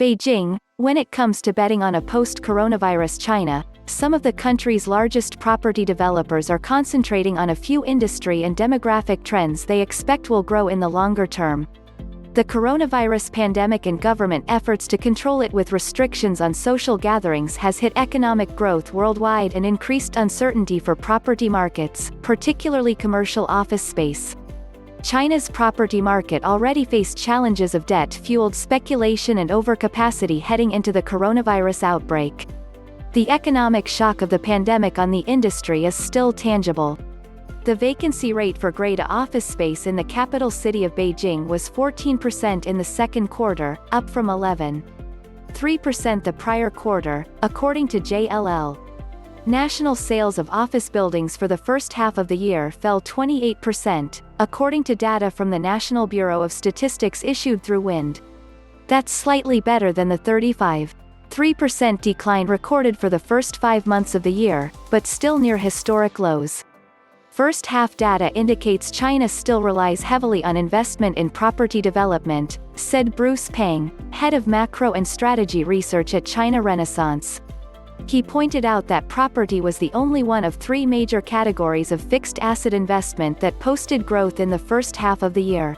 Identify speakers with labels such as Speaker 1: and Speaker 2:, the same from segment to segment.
Speaker 1: Beijing, when it comes to betting on a post-coronavirus China, some of the country's largest property developers are concentrating on a few industry and demographic trends they expect will grow in the longer term. The coronavirus pandemic and government efforts to control it with restrictions on social gatherings has hit economic growth worldwide and increased uncertainty for property markets, particularly commercial office space. China's property market already faced challenges of debt-fueled speculation and overcapacity heading into the coronavirus outbreak. The economic shock of the pandemic on the industry is still tangible. The vacancy rate for Grade A office space in the capital city of Beijing was 14% in the second quarter, up from 11.3% the prior quarter, according to JLL. National sales of office buildings for the first half of the year fell 28%, according to data from the National Bureau of Statistics issued through Wind. That's slightly better than the 35.3% decline recorded for the first 5 months of the year, but still near historic lows. First half data indicates China still relies heavily on investment in property development, said Bruce Pang, head of macro and strategy research at China Renaissance. He pointed out that property was the only one of 3 major categories of fixed asset investment that posted growth in the first half of the year.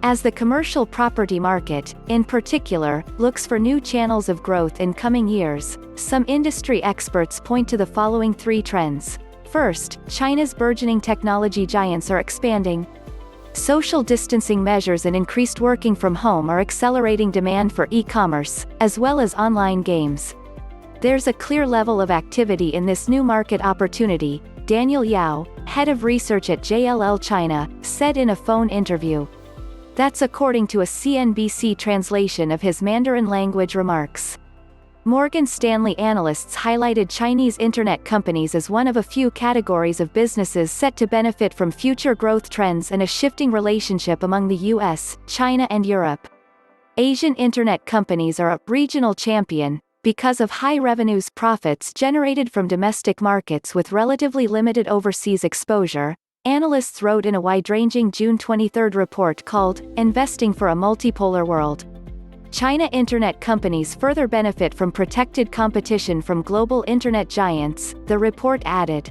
Speaker 1: As the commercial property market, in particular, looks for new channels of growth in coming years, some industry experts point to the following 3 trends. First, China's burgeoning technology giants are expanding. Social distancing measures and increased working from home are accelerating demand for e-commerce, as well as online games. There's a clear level of activity in this new market opportunity, Daniel Yao, head of research at JLL China, said in a phone interview. That's according to a CNBC translation of his Mandarin-language remarks. Morgan Stanley analysts highlighted Chinese internet companies as one of a few categories of businesses set to benefit from future growth trends and a shifting relationship among the US, China and Europe. Asian internet companies are a regional champion, because of high revenues profits generated from domestic markets with relatively limited overseas exposure, analysts wrote in a wide-ranging June 23 report called, Investing for a Multipolar World. China internet companies further benefit from protected competition from global internet giants, the report added.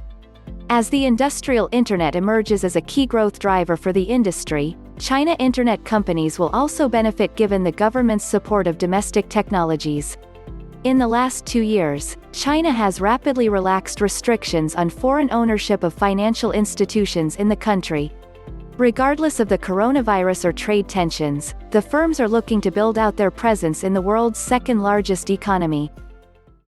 Speaker 1: As the industrial internet emerges as a key growth driver for the industry, China internet companies will also benefit given the government's support of domestic technologies. In the last 2 years, China has rapidly relaxed restrictions on foreign ownership of financial institutions in the country. Regardless of the coronavirus or trade tensions, the firms are looking to build out their presence in the world's second-largest economy.